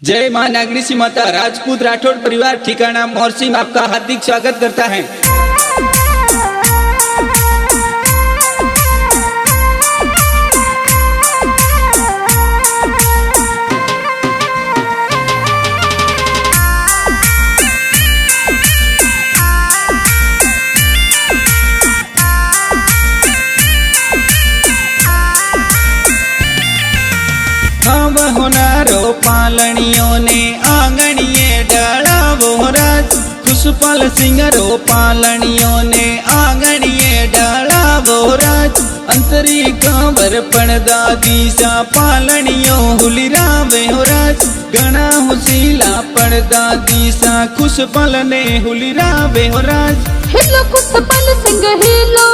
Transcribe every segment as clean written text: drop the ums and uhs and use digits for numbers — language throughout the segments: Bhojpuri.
जय मां नागनी सी माता राजपूत राठौड़ परिवार ठिकाना मोरसिंह आपका हार्दिक स्वागत करता है। होनारो पालनियों ने आंगणिये डालावो राज, खुशपाल सिंगरो पालनियों ने आंगणिये डालावो राज। अंतरी कांवर पड़दा दीसा पालनियों हुलिरावे हो राज, घना हुसीला पड़दा दीसा खुशपाल ने हुलिरावे हो राज। हिलो खुशपाल सिंह हिलो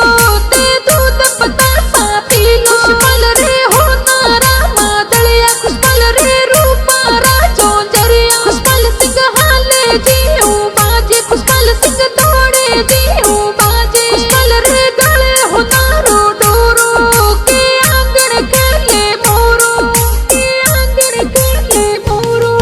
ते दूध बतासा पीलो, खुशपाल रे हो तारा मादलिया, खुशपाल रे रूपा राजो जरिया। खुशपाल सिंह हाले जीऊ बाजे, खुशपाल सिंह दौड़े जीऊ बाजे। खुशपाल रे गले हो तारो डोरो के आंगन खेले मोरो, के आंगन खेले मोरो।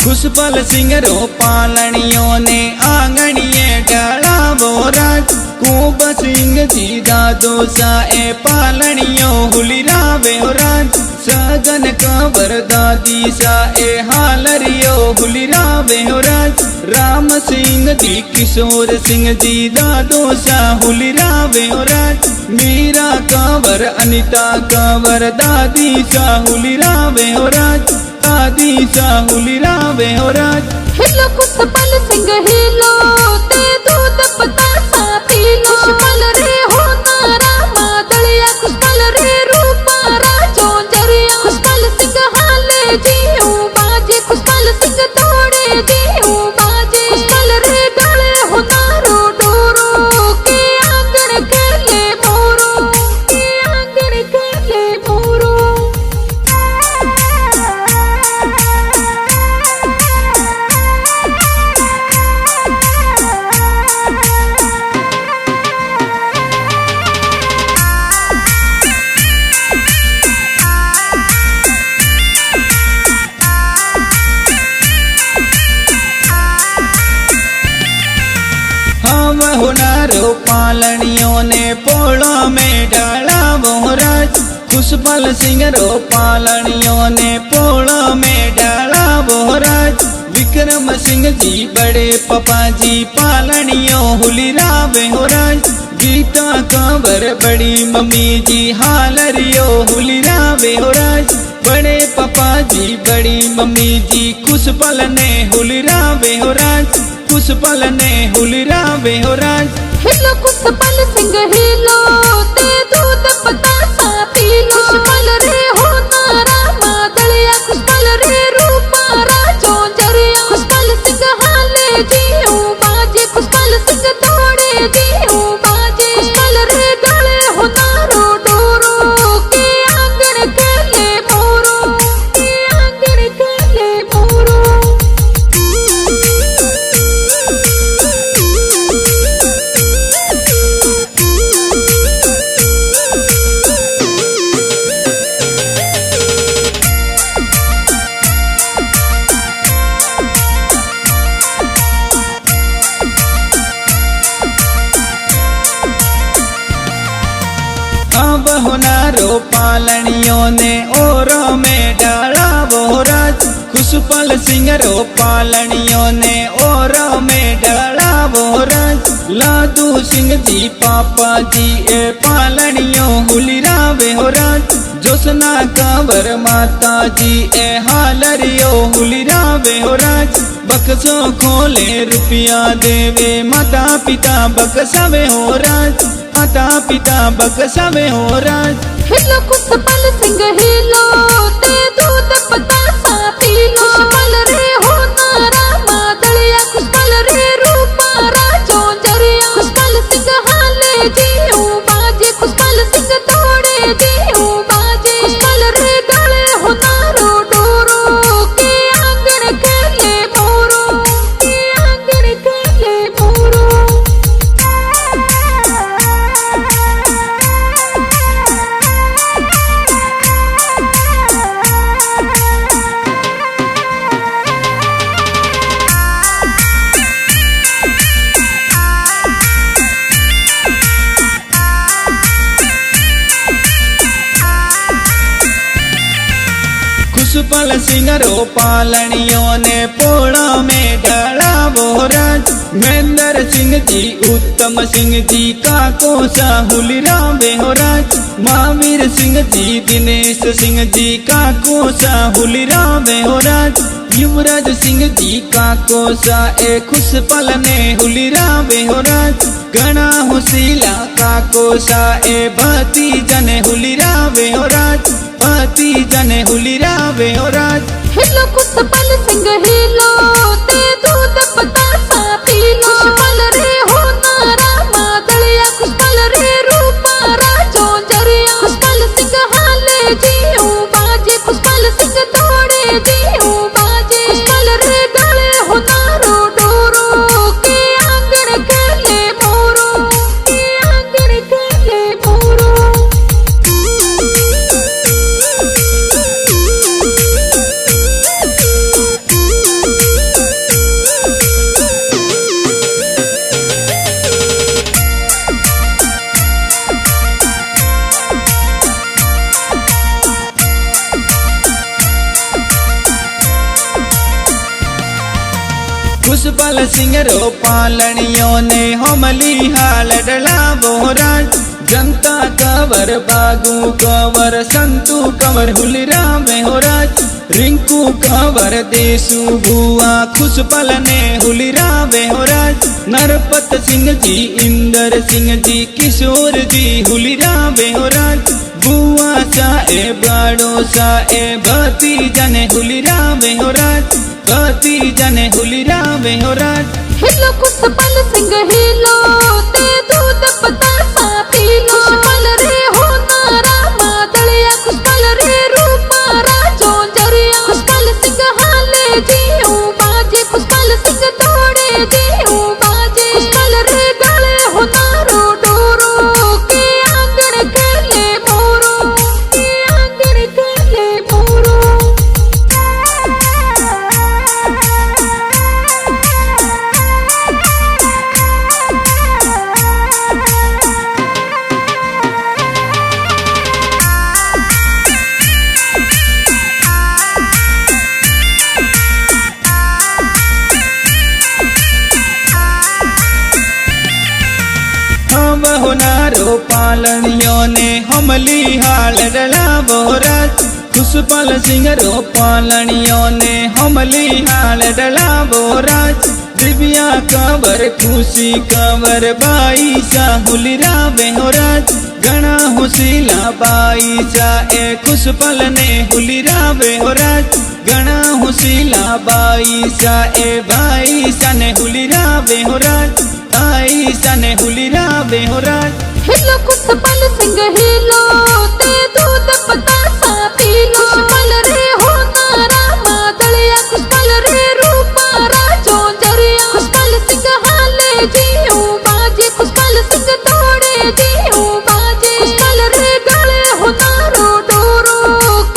खुशपाल सिंगरो पालनियों ने आंगणिये डालावो राज, खूब सिंह जी दादो सा ए पालनियों हुलिरावे हो राज। सगन कांवर दादी सा ए हालरियो हुलिरावे हो राज। राम सिंह जी किशोर सिंह जी दादो सा हुलिरावे हो राज। मीरा कांवर अनिता कांवर दादी सा हुलिरावे हो राज, दादी सा हुलिरावे हो राज। हिलो खुशपाल सिंह हिलो ते दूध बतासा पीलो, खुशपाल रे हो तारा मादलिया, खुशपाल रे रूपा राजो जरिया। खुशपाल सिंह हाले जीऊ बाजे, खुशपाल सिंह दौड़े जीऊ बाजे। खुशपाल रे गले हो तारो डोरो के आंगन खेले मोरो, के आंगन खेले मोरो। होनारो पालनियों ने पोलो में डालावो राज, खुशपाल सिंगरो पालनियों ने पोलो में डालावो राज। विक्रम सिंह जी बड़े पपा जी पालनियों हुलिरावे हो राज। गीता कांवर बड़ी मम्मी जी हालरियो हुलिरावे हो राज। बड़े पपा जी बड़ी मम्मी जी खुशपाल ने हुलिरावे हो राज, खुशपाल ने हुलिरावे हो राज। हिलो खुशपाल सिंह हिलो ते दूध बतासा पीलो, खुशपाल रे हो तारा मादलिया, खुशपाल रे रूपा राजो जरिया। खुशपाल सिंह हाले जीऊ बाजे, खुशपाल सिंह दौड़े जीऊ बाजे। खुशपाल रे गले हो तारो डोरो के आंगन खेले मोरो, के आंगन खेले मोरो। अब होनारो पालनियों ने ओरो में डालावो राज, खुशपाल सिंगरो पालनियों ने ओरो में डालावो राज। लादू सिंह जी पापा जी ए पालनियों हुलिरावे हो राज। जोसना कांवर माता जी ए हालरियो हुलिरावे हो राज। बक्सो खोले रुपया देवे माता पिता बक्सावे हो राज, माता पिता बक्सावे हो राज। हिलो खुशपाल सिंह हिलो ते दूध बतासा पीलो, खुशपाल रे हो तारा मादलिया, खुशपाल रे रूपा राजो जरिया। खुशपाल सिंह हाले जीऊ सिंगरो पालनियों ने पोड़ा में डाला बोराज। महेंद्र सिंह जी, उत्तम सिंह जी, काको साहुलिरा बेहोराज। महावीर सिंह जी, दिनेश सिंह जी, काको साहुलिरा बेहोराज। युवराज सिंह जी, काको सा ए खुशपल ने हुलिरा बेहोराज। गणा हुसीला काको सा ए भती जने हुलिरा बेहोराज। भती जने हुलिरा बेहोराज। हिलो खुशपल सिंह हिलो ते दूध बतासा पीलो। खुशपल रे हो नारा मादलिया, खुशपल रे रूपा राजो जरिया। खुशपल सिंह हाले जीऊ बाजे, खुशपल सिंह दौड़े जीऊ बाजे। खुशपल रे गले हो नारो डोरो के आंगन खेले मोरो, के आंगन खेले मोरो। खुशपल सिंगरो पालनियों ने हमली हाल डला बोराज। जनता कवर बागू कवर संतू कवर हुलिरा बेहोराज। रिंकू कवर देसू बुआ खुशपल ने हुलिरा बेहोराज। नरपत सिंह जी, इंदर सिंह जी, किशोर जी हुलिरा बेहोराज। बुआ सा ए बाड़ो सा ए भती जने हुलिरा बेहोराज। भती जने हुलिरा बेहोराज। हिलो खुशपल सिंह हिलो ते दूध बतासा पीलो। खुशपल रे हो नारा मादलिया, खुशपल रे रूपा राजो जरिया। खुशपल सिंह हाले जीऊ बाजे, खुशपल सिंह दौड़े जीऊ बाजे। खुशपल रे गले हो नारो डोरो के आंगन खेले मोरो, के आंगन खेले मोरो। बहुनारो पालनियों ने हमली हाल डला बोराज। खुशपल सिंगरो पालनियों ने हमली हाल डला बोराज। दिव्या कवर खुशी कवर बाई सा हुलिरा बेहोराज। गणा हुसीला बाई सा ए खुशपल ने हुलिरा बेहोराज। गणा हुसीला बाई सा ए भाई सा ने हुलिरा बेहोराज। आई सा ने हुलिरा बेहोराज। हिलो खुशपल सिंह हिलो ते दूध बतासा पीलो। खुशपल रे हो नारा मादलिया, खुशपल रे रूपा राजो जरिया। खुशपल सिंह हाले जीऊ बाजे, खुशपल सिंह दौड़े जीऊ बाजे। खुशपल रे गले हो नारो डोरो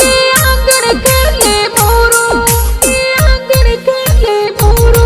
के आंगन खेले मोरो, के आंगन खेले मोरो।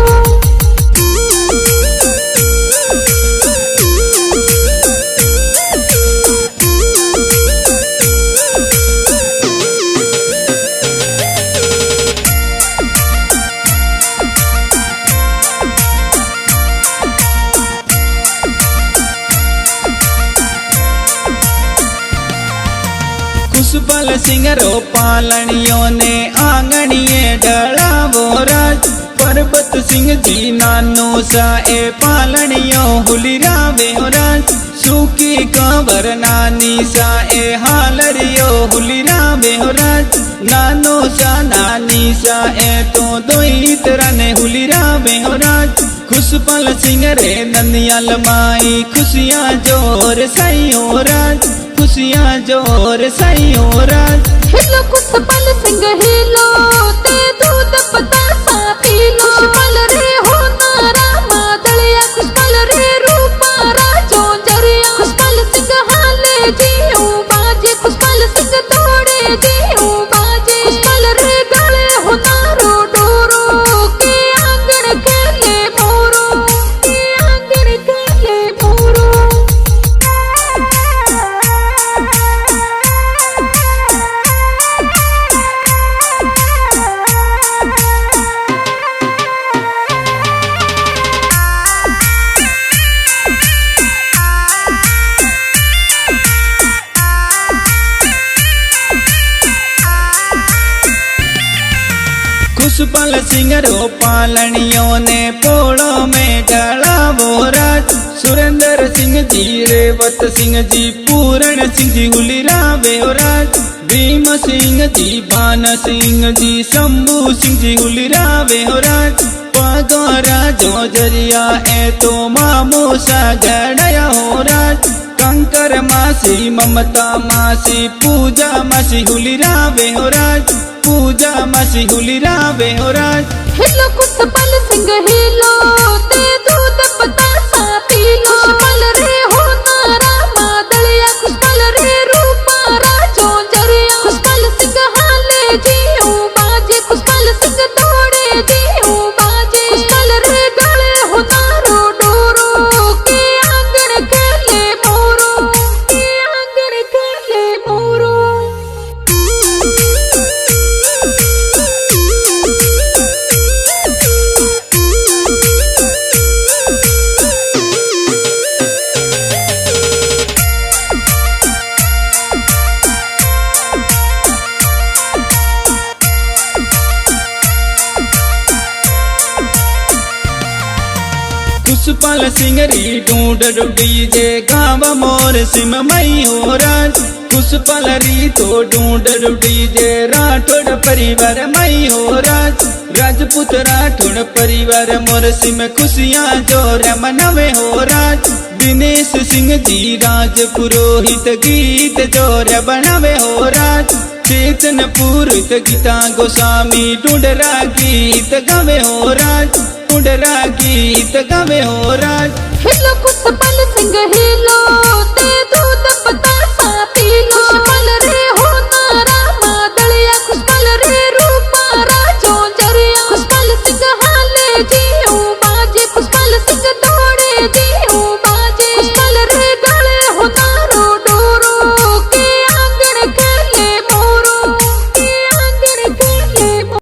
खुशपल सिंगरो पालनियों ने आंगणिए डला बोराज। पर्वत सिंह जी, नानो सा ए पालनियों हुलिरा बेहोराज। सूकी कंवर नानी सा ए हालरियो हुलिरा बेहोराज। नानो सा नानी सा ए तो दोई तरह ने हुलिरा बेहोराज। खुशपल सिंह रे ननियल माई खुशियाँ जोर सही हो राज। खुशियाँ जोर सही हो राज। हिलो खुशपल सिंह हिलो ते दूध बतासा पीलो। खुशपल रे हो नारा मादलिया, खुशपल रे रूपा राजो जरिया। खुशपल सिंह हाले जीऊ बाजे, खुशपल सिंह दौड़े जीऊ बाजे। खुशपल रे गले हो नारो डोरो के आंगन खेले मोरो, के आंगन खेले मोरो। खुशपल सिंह रो पालनियों ने पोड़ो में डाला वो राज। सुरेंद्र सिंह जी, रेवत सिंह जी, पूरण सिंह जी, हुलिरावे हो राज। भीम सिंह जी, भान सिंह जी, शंभू सिंह जी, हुलिरावे हो राज। पागोरा जो जरिया है तो मामू सा गड़या हो राज। कंकर मासी, ममता मासी, पूजा मासी, हुलिरावे हो राज। पूजा मासी, हुलिरावे हो राज। हिलो खुशपल सिंह हिलो, ते दूध बतासा पीलो। खुशपल रे हो तारा मादलिया, खुशपल रे रूपा राजो जरिया। खुशपल सिंह हाले जीऊ बाजे, खुशपल सिंह दौड़े जीऊ बाजे। खुशपल रे गले हो तारो डोरो, के आंगन खेले मोरो, के आंगन खेले मोरो। खुशपल सिंह री ढूंढ डीजे, गाँव मोर सिम मई हो राज। खुशपल री तो ढूंढ डीजे, राठौड़ परिवार मई हो राज। राजपूत राठौड़ परिवार मोर सिम खुशियाँ जोर मनवे हो राज। दिनेश सिंह जी, राज पुरोहित गीत जोर बनवे हो राज। चेतन पुरोहित, गीता गोस्वामी, ढूंढरा गीत गवे हो राज। ढूंढरा गीत गवे हो राज। हिलो खुशपल सिंह